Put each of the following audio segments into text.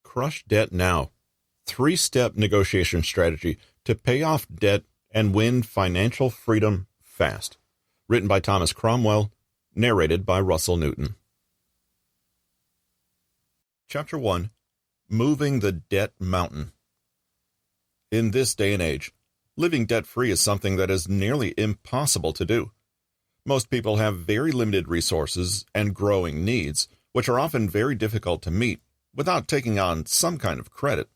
Crush Debt Now. 3-step negotiation strategy to pay off debt and win financial freedom fast. Written by Thomas Cromwell, narrated by Russell Newton. Chapter 1. Moving the Debt Mountain. In this day and age, living debt-free is something that is nearly impossible to do. Most people have very limited resources and growing needs, which are often very difficult to meet without taking on some kind of credit.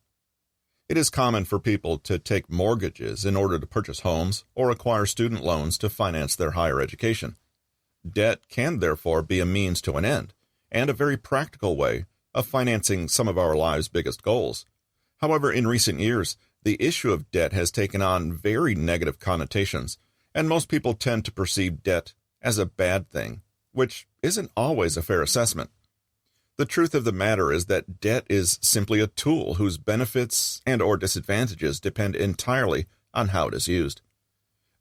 It is common for people to take mortgages in order to purchase homes or acquire student loans to finance their higher education. Debt can therefore be a means to an end, and a very practical way of financing some of our lives' biggest goals. However, in recent years, the issue of debt has taken on very negative connotations, and most people tend to perceive debt as a bad thing, which isn't always a fair assessment. The truth of the matter is that debt is simply a tool whose benefits and/or disadvantages depend entirely on how it is used.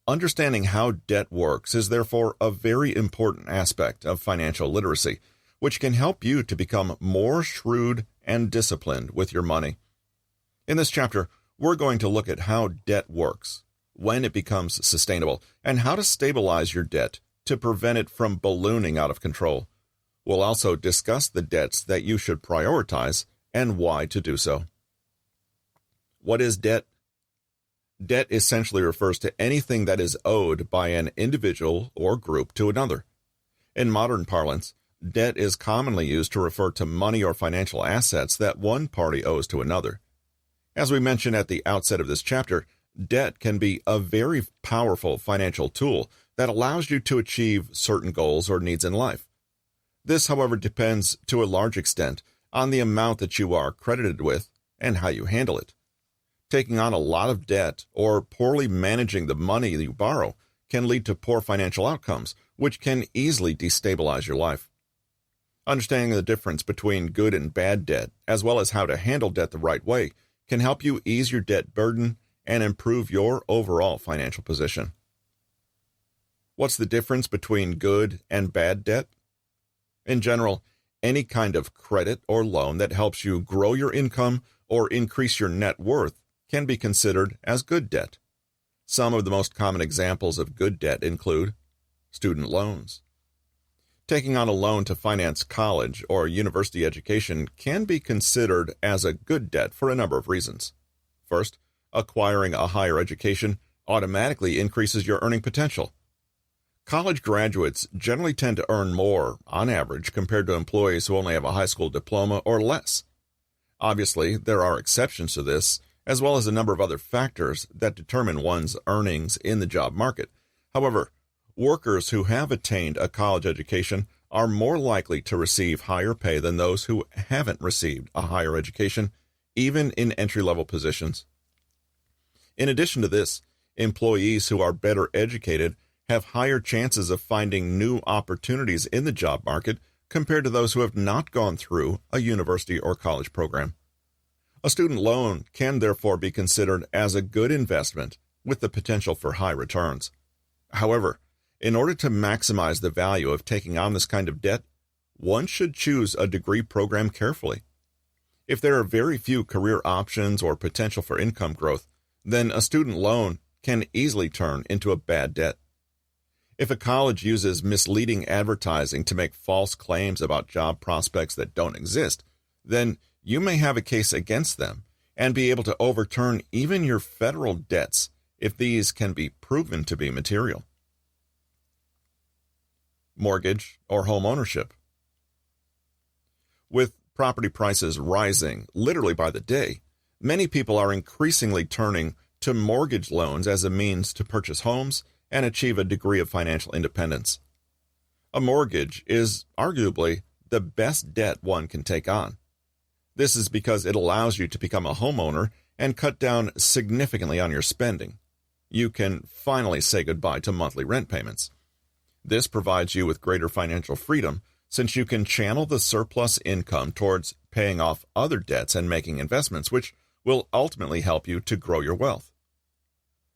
Understanding how debt works is therefore a very important aspect of financial literacy, which can help you to become more shrewd and disciplined with your money. In this chapter, we're going to look at how debt works, when it becomes sustainable, and how to stabilize your debt to prevent it from ballooning out of control. We'll also discuss the debts that you should prioritize and why to do so. What is debt? Debt essentially refers to anything that is owed by an individual or group to another. In modern parlance, debt is commonly used to refer to money or financial assets that one party owes to another. As we mentioned at the outset of this chapter, debt can be a very powerful financial tool that allows you to achieve certain goals or needs in life. This, however, depends to a large extent on the amount that you are credited with and how you handle it. Taking on a lot of debt or poorly managing the money you borrow can lead to poor financial outcomes, which can easily destabilize your life. Understanding the difference between good and bad debt, as well as how to handle debt the right way, can help you ease your debt burden and improve your overall financial position. What's the difference between good and bad debt? In general, any kind of credit or loan that helps you grow your income or increase your net worth can be considered as good debt. Some of the most common examples of good debt include student loans. Taking on a loan to finance college or university education can be considered as a good debt for a number of reasons. First, acquiring a higher education automatically increases your earning potential. College graduates generally tend to earn more, on average, compared to employees who only have a high school diploma or less. Obviously, there are exceptions to this, as well as a number of other factors that determine one's earnings in the job market. However, workers who have attained a college education are more likely to receive higher pay than those who haven't received a higher education, even in entry-level positions. In addition to this, employees who are better educated have higher chances of finding new opportunities in the job market compared to those who have not gone through a university or college program. A student loan can therefore be considered as a good investment with the potential for high returns. However, in order to maximize the value of taking on this kind of debt, one should choose a degree program carefully. If there are very few career options or potential for income growth, then a student loan can easily turn into a bad debt. If a college uses misleading advertising to make false claims about job prospects that don't exist, then you may have a case against them and be able to overturn even your federal debts if these can be proven to be material. Mortgage or home ownership. With property prices rising literally by the day, many people are increasingly turning to mortgage loans as a means to purchase homes and achieve a degree of financial independence. A mortgage is arguably the best debt one can take on. This is because it allows you to become a homeowner and cut down significantly on your spending. You can finally say goodbye to monthly rent payments. This provides you with greater financial freedom since you can channel the surplus income towards paying off other debts and making investments, which will ultimately help you to grow your wealth.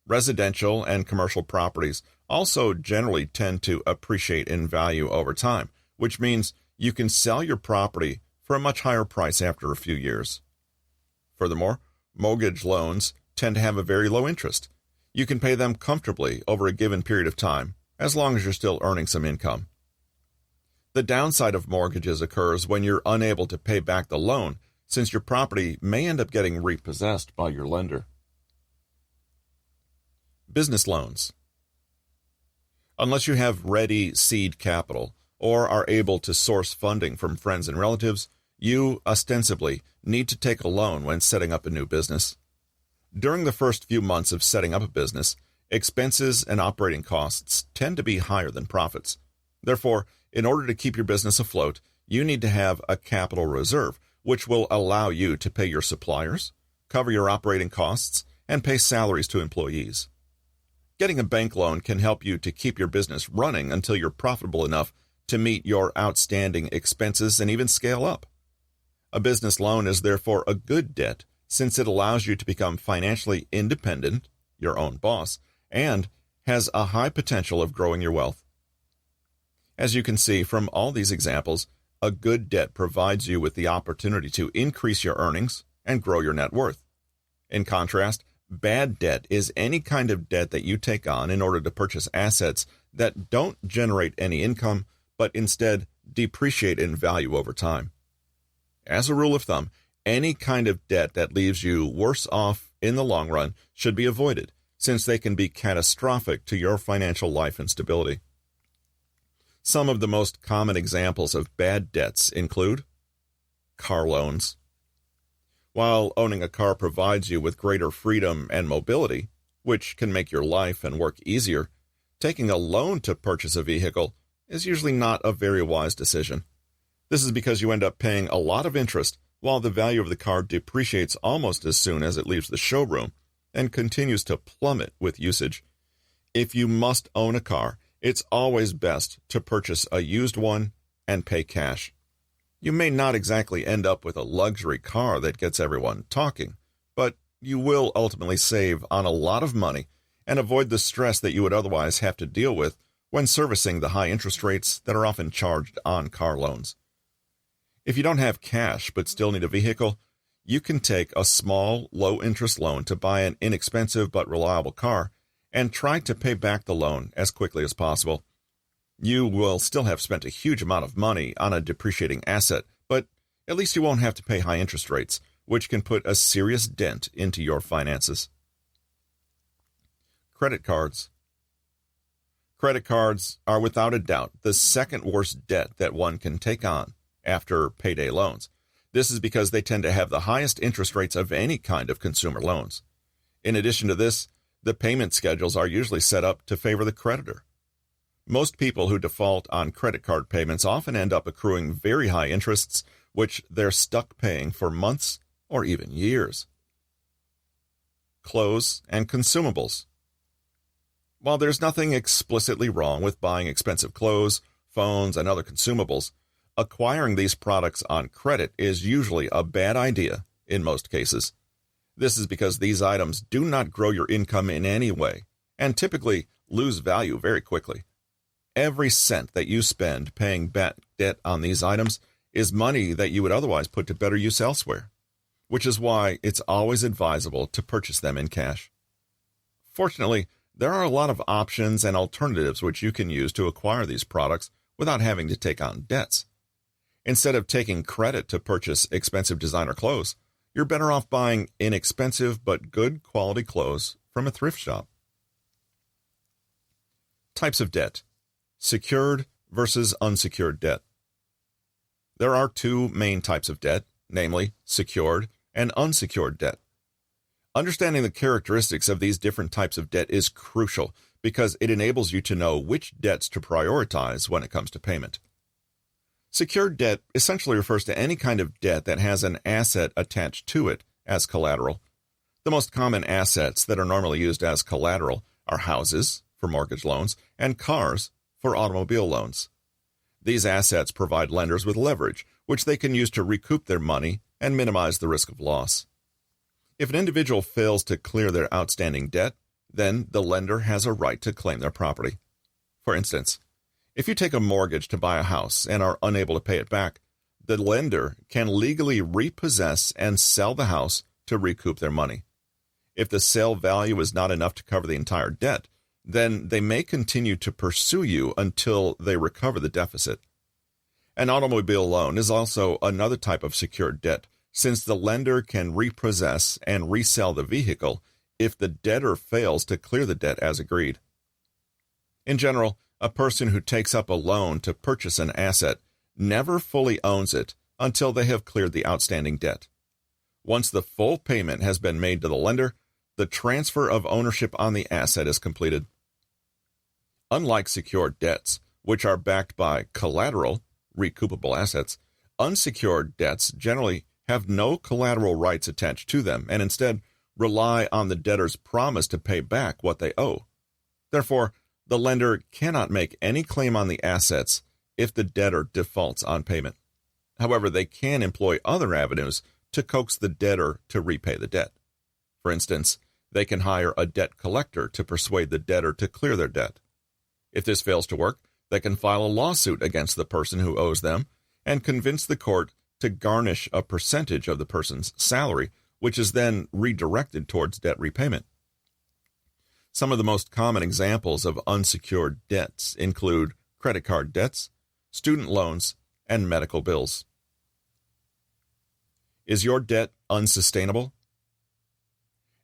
Residential and commercial properties also generally tend to appreciate in value over time, which means you can sell your property for a much higher price after a few years. Furthermore, mortgage loans tend to have a very low interest. You can pay them comfortably over a given period of time, as long as you're still earning some income. The downside of mortgages occurs when you're unable to pay back the loan, since your property may end up getting repossessed by your lender. Business loans. Unless you have ready seed capital or are able to source funding from friends and relatives, you ostensibly need to take a loan when setting up a new business. During the first few months of setting up a business, expenses and operating costs tend to be higher than profits. Therefore, in order to keep your business afloat, you need to have a capital reserve, which will allow you to pay your suppliers, cover your operating costs, and pay salaries to employees. Getting a bank loan can help you to keep your business running until you're profitable enough to meet your outstanding expenses and even scale up. A business loan is therefore a good debt since it allows you to become financially independent, your own boss, and has a high potential of growing your wealth. As you can see from all these examples, a good debt provides you with the opportunity to increase your earnings and grow your net worth. In contrast, bad debt is any kind of debt that you take on in order to purchase assets that don't generate any income, but instead depreciate in value over time. As a rule of thumb, any kind of debt that leaves you worse off in the long run should be avoided, since they can be catastrophic to your financial life and stability. Some of the most common examples of bad debts include car loans. While owning a car provides you with greater freedom and mobility, which can make your life and work easier, taking a loan to purchase a vehicle is usually not a very wise decision. This is because you end up paying a lot of interest while the value of the car depreciates almost as soon as it leaves the showroom and continues to plummet with usage. If you must own a car, it's always best to purchase a used one and pay cash. You may not exactly end up with a luxury car that gets everyone talking, but you will ultimately save on a lot of money and avoid the stress that you would otherwise have to deal with when servicing the high interest rates that are often charged on car loans. If you don't have cash but still need a vehicle, you can take a small, low-interest loan to buy an inexpensive but reliable car and try to pay back the loan as quickly as possible. You will still have spent a huge amount of money on a depreciating asset, but at least you won't have to pay high interest rates, which can put a serious dent into your finances. Credit cards. Credit cards are without a doubt the second worst debt that one can take on after payday loans. This is because they tend to have the highest interest rates of any kind of consumer loans. In addition to this, the payment schedules are usually set up to favor the creditor. Most people who default on credit card payments often end up accruing very high interests, which they're stuck paying for months or even years. Clothes and consumables. While there's nothing explicitly wrong with buying expensive clothes, phones, and other consumables, acquiring these products on credit is usually a bad idea in most cases. This is because these items do not grow your income in any way and typically lose value very quickly. Every cent that you spend paying bad debt on these items is money that you would otherwise put to better use elsewhere, which is why it's always advisable to purchase them in cash. Fortunately, there are a lot of options and alternatives which you can use to acquire these products without having to take on debts. Instead of taking credit to purchase expensive designer clothes, you're better off buying inexpensive but good quality clothes from a thrift shop. Types of debt. Secured versus unsecured debt. There are two main types of debt, namely secured and unsecured debt. Understanding the characteristics of these different types of debt is crucial because it enables you to know which debts to prioritize when it comes to payment. Secured debt essentially refers to any kind of debt that has an asset attached to it as collateral. The most common assets that are normally used as collateral are houses, for mortgage loans, and cars, for automobile loans. These assets provide lenders with leverage, which they can use to recoup their money and minimize the risk of loss. If an individual fails to clear their outstanding debt, then the lender has a right to claim their property. For instance, if you take a mortgage to buy a house and are unable to pay it back, the lender can legally repossess and sell the house to recoup their money. If the sale value is not enough to cover the entire debt, then they may continue to pursue you until they recover the deficit. An automobile loan is also another type of secured debt, since the lender can repossess and resell the vehicle if the debtor fails to clear the debt as agreed. In general, a person who takes up a loan to purchase an asset never fully owns it until they have cleared the outstanding debt. Once the full payment has been made to the lender, the transfer of ownership on the asset is completed. Unlike secured debts, which are backed by collateral, recoupable assets, unsecured debts generally have no collateral rights attached to them and instead rely on the debtor's promise to pay back what they owe. Therefore, the lender cannot make any claim on the assets if the debtor defaults on payment. However, they can employ other avenues to coax the debtor to repay the debt. For instance, they can hire a debt collector to persuade the debtor to clear their debt. If this fails to work, they can file a lawsuit against the person who owes them and convince the court to garnish a percentage of the person's salary, which is then redirected towards debt repayment. Some of the most common examples of unsecured debts include credit card debts, student loans, and medical bills. Is your debt unsustainable?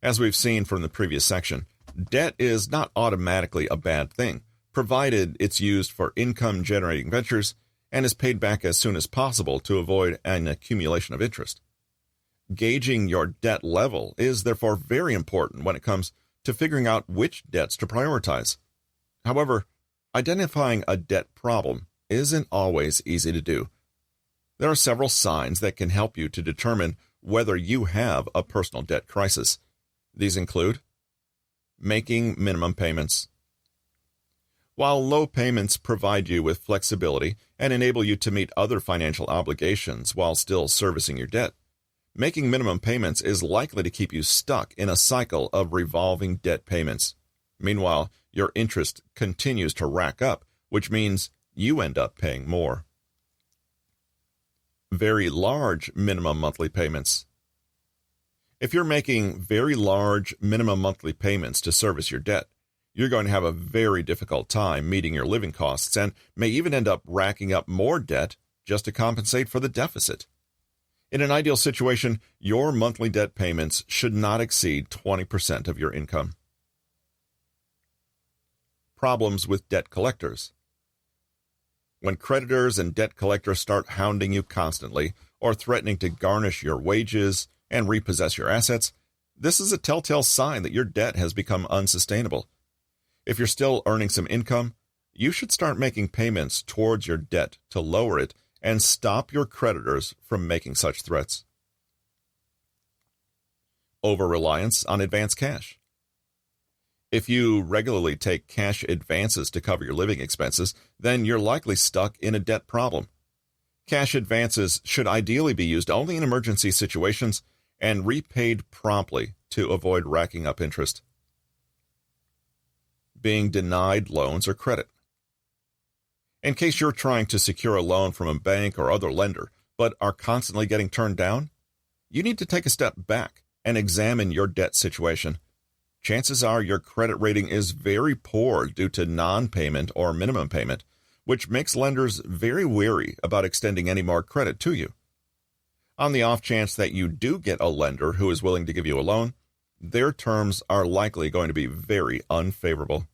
As we've seen from the previous section, debt is not automatically a bad thing, provided it's used for income-generating ventures and is paid back as soon as possible to avoid an accumulation of interest. Gauging your debt level is therefore very important when it comes to figuring out which debts to prioritize. However, identifying a debt problem isn't always easy to do. There are several signs that can help you to determine whether you have a personal debt crisis. These include making minimum payments. While low payments provide you with flexibility and enable you to meet other financial obligations while still servicing your debt, making minimum payments is likely to keep you stuck in a cycle of revolving debt payments. Meanwhile, your interest continues to rack up, which means you end up paying more. Very large minimum monthly payments. If you're making very large minimum monthly payments to service your debt, you're going to have a very difficult time meeting your living costs and may even end up racking up more debt just to compensate for the deficit. In an ideal situation, your monthly debt payments should not exceed 20% of your income. Problems with debt collectors. When creditors and debt collectors start hounding you constantly or threatening to garnish your wages and repossess your assets, this is a telltale sign that your debt has become unsustainable. If you're still earning some income, you should start making payments towards your debt to lower it and stop your creditors from making such threats. Over-reliance on advance cash. If you regularly take cash advances to cover your living expenses, then you're likely stuck in a debt problem. Cash advances should ideally be used only in emergency situations and repaid promptly to avoid racking up interest. Being denied loans or credit. In case you're trying to secure a loan from a bank or other lender, but are constantly getting turned down, you need to take a step back and examine your debt situation. Chances are your credit rating is very poor due to non-payment or minimum payment, which makes lenders very wary about extending any more credit to you. On the off chance that you do get a lender who is willing to give you a loan, their terms are likely going to be very unfavorable.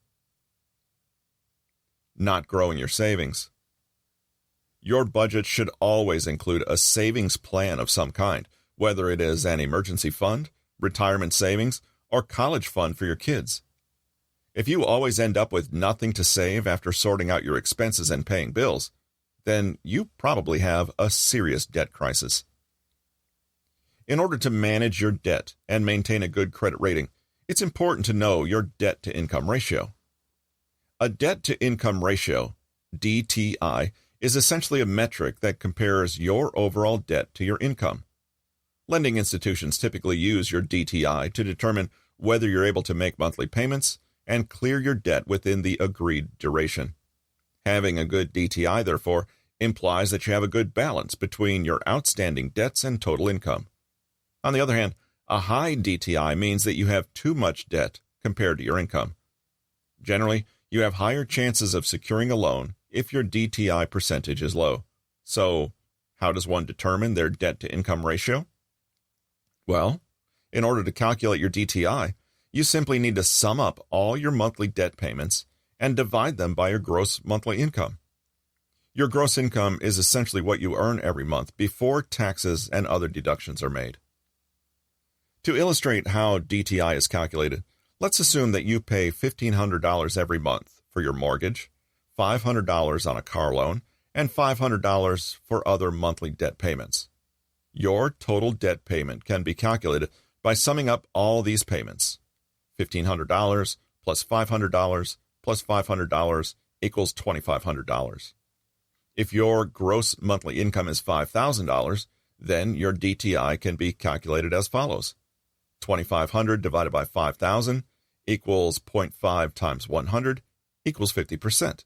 Not growing your savings. Your budget should always include a savings plan of some kind, whether it is an emergency fund, retirement savings, or college fund for your kids. If you always end up with nothing to save after sorting out your expenses and paying bills, then you probably have a serious debt crisis. In order to manage your debt and maintain a good credit rating, it's important to know your debt-to-income ratio. A debt-to-income ratio, DTI, is essentially a metric that compares your overall debt to your income. Lending institutions typically use your DTI to determine whether you're able to make monthly payments and clear your debt within the agreed duration. Having a good DTI, therefore, implies that you have a good balance between your outstanding debts and total income. On the other hand, A high DTI means that you have too much debt compared to your income. Generally, you have higher chances of securing a loan if your DTI percentage is low. So, how does one determine their debt-to-income ratio? Well, in order to calculate your DTI, you simply need to sum up all your monthly debt payments and divide them by your gross monthly income. Your gross income is essentially what you earn every month before taxes and other deductions are made. To illustrate how DTI is calculated, let's assume that you pay $1,500 every month for your mortgage, $500 on a car loan, and $500 for other monthly debt payments. Your total debt payment can be calculated by summing up all these payments. $1,500 plus $500 plus $500 equals $2,500. If your gross monthly income is $5,000, then your DTI can be calculated as follows. 2,500 divided by 5,000 equals 0.5 times 100 equals 50%.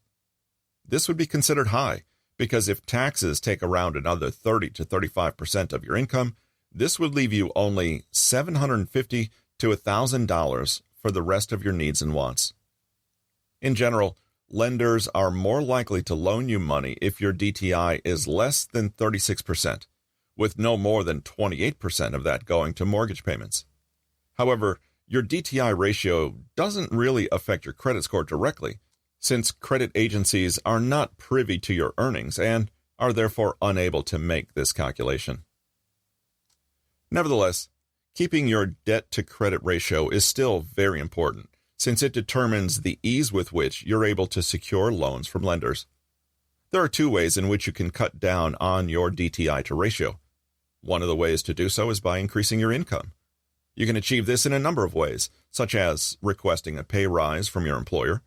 This would be considered high because if taxes take around another 30 to 35% of your income, this would leave you only $750 to $1,000 for the rest of your needs and wants. In general, lenders are more likely to loan you money if your DTI is less than 36%, with no more than 28% of that going to mortgage payments. However, your DTI ratio doesn't really affect your credit score directly, since credit agencies are not privy to your earnings and are therefore unable to make this calculation. Nevertheless, keeping your debt-to-credit ratio is still very important, since it determines the ease with which you're able to secure loans from lenders. There are two ways in which you can cut down on your DTI to ratio. One of the ways to do so is by increasing your income. You can achieve this in a number of ways, such as requesting a pay rise from your employer,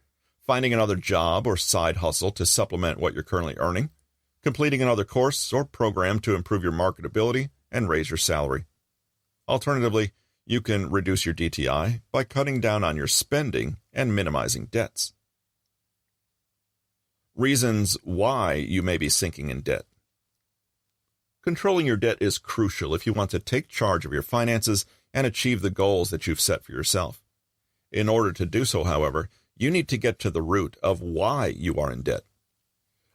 finding another job or side hustle to supplement what you're currently earning, completing another course or program to improve your marketability and raise your salary. Alternatively, you can reduce your DTI by cutting down on your spending and minimizing debts. Reasons why you may be sinking in debt. Controlling your debt is crucial if you want to take charge of your finances and achieve the goals that you've set for yourself. In order to do so, however, you need to get to the root of why you are in debt.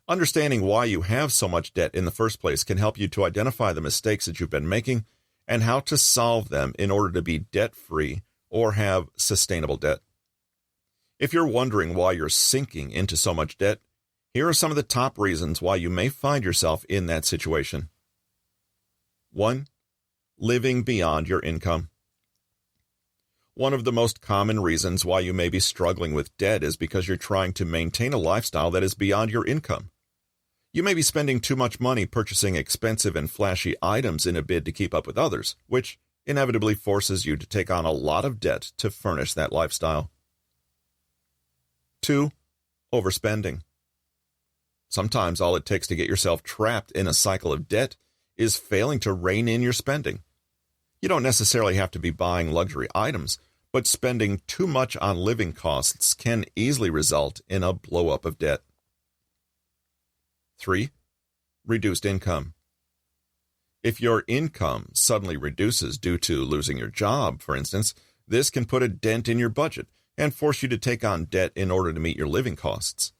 Understanding why you have so much debt in the first place can help you to identify the mistakes that you've been making and how to solve them in order to be debt-free or have sustainable debt. If you're wondering why you're sinking into so much debt, here are some of the top reasons why you may find yourself in that situation. 1. Living beyond your income. One of the most common reasons why you may be struggling with debt is because you're trying to maintain a lifestyle that is beyond your income. You may be spending too much money purchasing expensive and flashy items in a bid to keep up with others, which inevitably forces you to take on a lot of debt to furnish that lifestyle. 2. Overspending. Sometimes all it takes to get yourself trapped in a cycle of debt is failing to rein in your spending. You don't necessarily have to be buying luxury items, but spending too much on living costs can easily result in a blow-up of debt. 3. Reduced income. If your income suddenly reduces due to losing your job, for instance, this can put a dent in your budget and force you to take on debt in order to meet your living costs.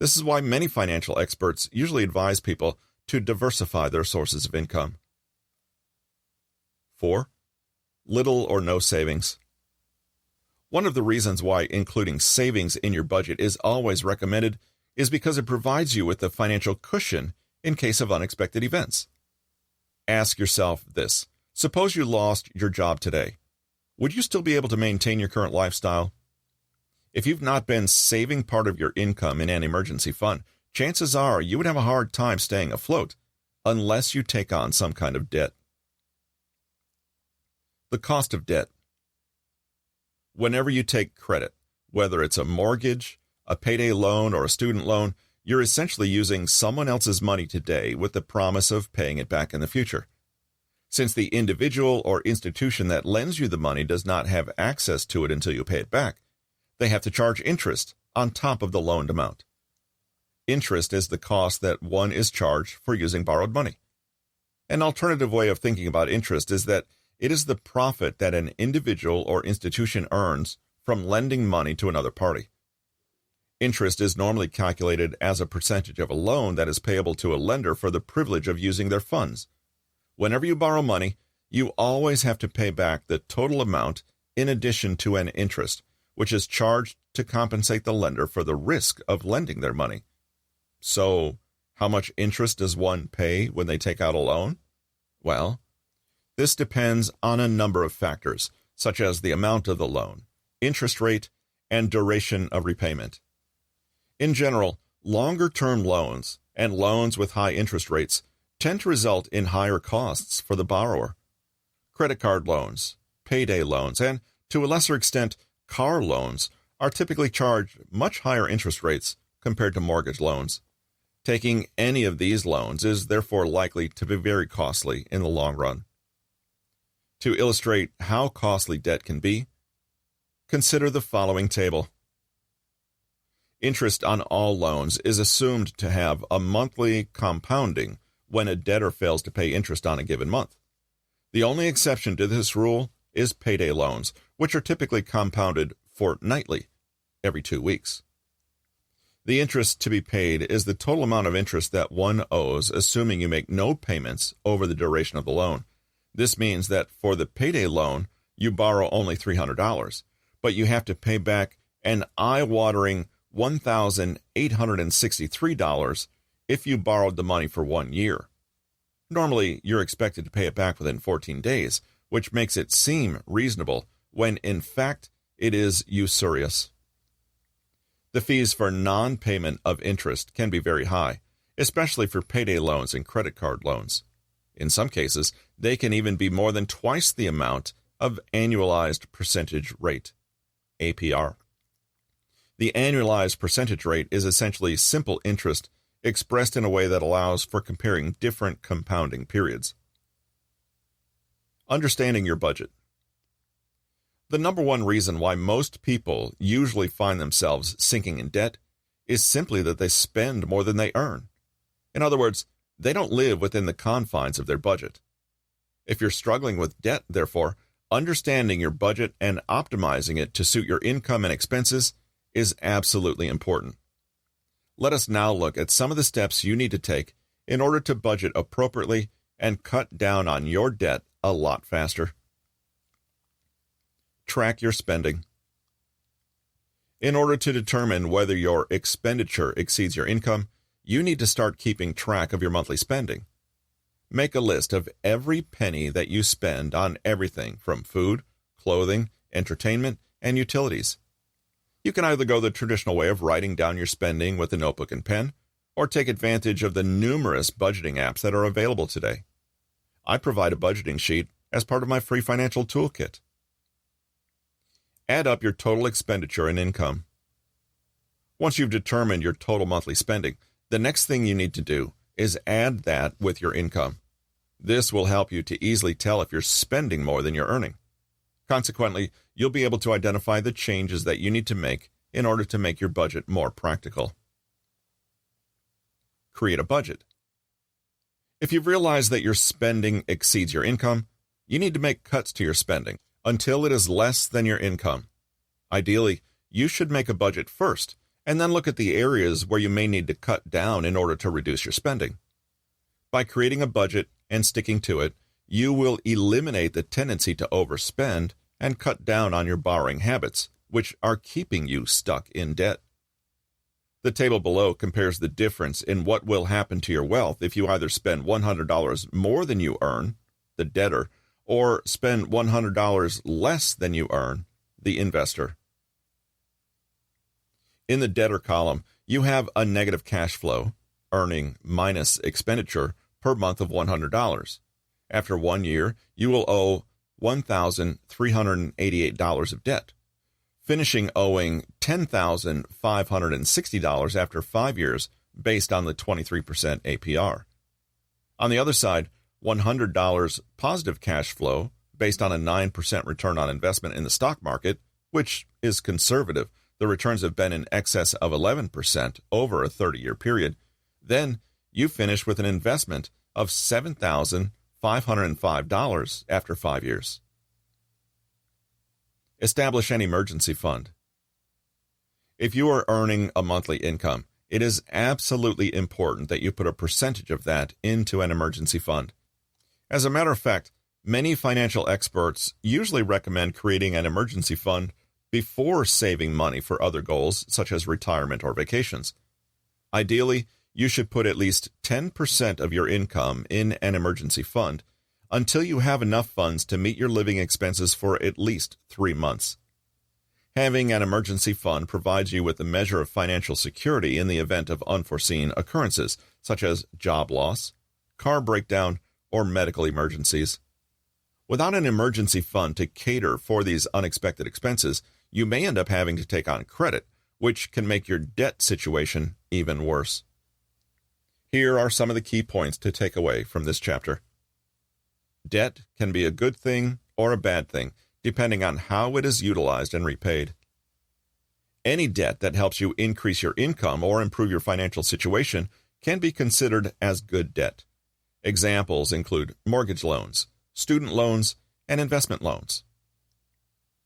This is why many financial experts usually advise people to diversify their sources of income. 4. Little or no savings. One of the reasons why including savings in your budget is always recommended is because it provides you with a financial cushion in case of unexpected events. Ask yourself this: suppose you lost your job today. Would you still be able to maintain your current lifestyle? If you've not been saving part of your income in an emergency fund, chances are you would have a hard time staying afloat unless you take on some kind of debt. The cost of debt. Whenever you take credit, whether it's a mortgage, a payday loan, or a student loan, you're essentially using someone else's money today with the promise of paying it back in the future. Since the individual or institution that lends you the money does not have access to it until you pay it back, they have to charge interest on top of the loaned amount. Interest is the cost that one is charged for using borrowed money. An alternative way of thinking about interest is that It is the profit that an individual or institution earns from lending money to another party. Interest is normally calculated as a percentage of a loan that is payable to a lender for the privilege of using their funds. Whenever you borrow money, you always have to pay back the total amount in addition to an interest, which is charged to compensate the lender for the risk of lending their money. So, how much interest does one pay when they take out a loan? Well, this depends on a number of factors, such as the amount of the loan, interest rate, and duration of repayment. In general, longer-term loans and loans with high interest rates tend to result in higher costs for the borrower. Credit card loans, payday loans, and, to a lesser extent, car loans are typically charged much higher interest rates compared to mortgage loans. Taking any of these loans is therefore likely to be very costly in the long run. To illustrate how costly debt can be, consider the following table. Interest on all loans is assumed to have a monthly compounding when a debtor fails to pay interest on a given month. The only exception to this rule is payday loans, which are typically compounded fortnightly, every 2 weeks. The interest to be paid is the total amount of interest that one owes, assuming you make no payments over the duration of the loan. This means that for the payday loan, you borrow only $300, but you have to pay back an eye-watering $1,863 if you borrowed the money for 1 year. Normally, you're expected to pay it back within 14 days, which makes it seem reasonable when, in fact, it is usurious. The fees for non-payment of interest can be very high, especially for payday loans and credit card loans. In some cases, they can even be more than twice the amount of annualized percentage rate, APR. The annualized percentage rate is essentially simple interest expressed in a way that allows for comparing different compounding periods. Understanding your budget. The number one reason why most people usually find themselves sinking in debt is simply that they spend more than they earn. In other words, they don't live within the confines of their budget. If you're struggling with debt, therefore, understanding your budget and optimizing it to suit your income and expenses is absolutely important. Let us now look at some of the steps you need to take in order to budget appropriately and cut down on your debt a lot faster. Track your spending. In order to determine whether your expenditure exceeds your income, you need to start keeping track of your monthly spending. Make a list of every penny that you spend on everything from food, clothing, entertainment, and utilities. You can either go the traditional way of writing down your spending with a notebook and pen, or take advantage of the numerous budgeting apps that are available today. I provide a budgeting sheet as part of my free financial toolkit. Add up your total expenditure and income. Once you've determined your total monthly spending, the next thing you need to do is add that with your income. This will help you to easily tell if you're spending more than you're earning. Consequently, you'll be able to identify the changes that you need to make in order to make your budget more practical. Create a budget. If you've realized that your spending exceeds your income, you need to make cuts to your spending until it is less than your income. Ideally, you should make a budget first, and then look at the areas where you may need to cut down in order to reduce your spending. By creating a budget and sticking to it, you will eliminate the tendency to overspend and cut down on your borrowing habits, which are keeping you stuck in debt. The table below compares the difference in what will happen to your wealth if you either spend $100 more than you earn, the debtor, or spend $100 less than you earn, the investor. In the debtor column, you have a negative cash flow, earning minus expenditure, per month of $100. After 1 year, you will owe $1,388 of debt, finishing owing $10,560 after 5 years based on the 23% APR. On the other side, $100 positive cash flow based on a 9% return on investment in the stock market, which is conservative. The returns have been in excess of 11% over a 30-year period. Then you finish with an investment of $7,560 $505 after 5 years. Establish an emergency fund. If you are earning a monthly income, it is absolutely important that you put a percentage of that into an emergency fund. As a matter of fact, many financial experts usually recommend creating an emergency fund before saving money for other goals, such as retirement or vacations. Ideally, you should put at least 10% of your income in an emergency fund until you have enough funds to meet your living expenses for at least 3 months. Having an emergency fund provides you with a measure of financial security in the event of unforeseen occurrences, such as job loss, car breakdown, or medical emergencies. Without an emergency fund to cater for these unexpected expenses, you may end up having to take on credit, which can make your debt situation even worse. Here are some of the key points to take away from this chapter. Debt can be a good thing or a bad thing, depending on how it is utilized and repaid. Any debt that helps you increase your income or improve your financial situation can be considered as good debt. Examples include mortgage loans, student loans, and investment loans.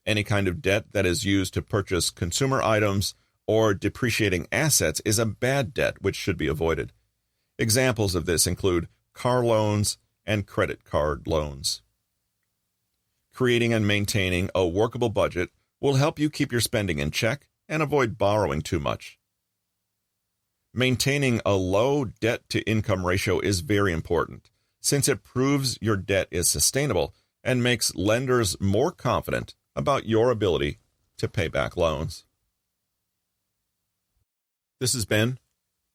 Any kind of debt that is used to purchase consumer items or depreciating assets is a bad debt which should be avoided. Examples of this include car loans and credit card loans. Creating and maintaining a workable budget will help you keep your spending in check and avoid borrowing too much. Maintaining a low debt-to-income ratio is very important, since it proves your debt is sustainable and makes lenders more confident about your ability to pay back loans. This has been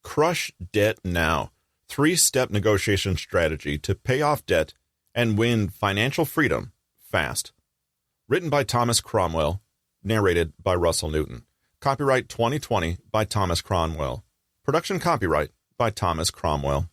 Crush Debt Now, 3-step negotiation strategy to pay off debt and win financial freedom fast. Written by Thomas Cromwell, narrated by Russell Newton. Copyright 2020 by Thomas Cromwell. Production copyright by Thomas Cromwell.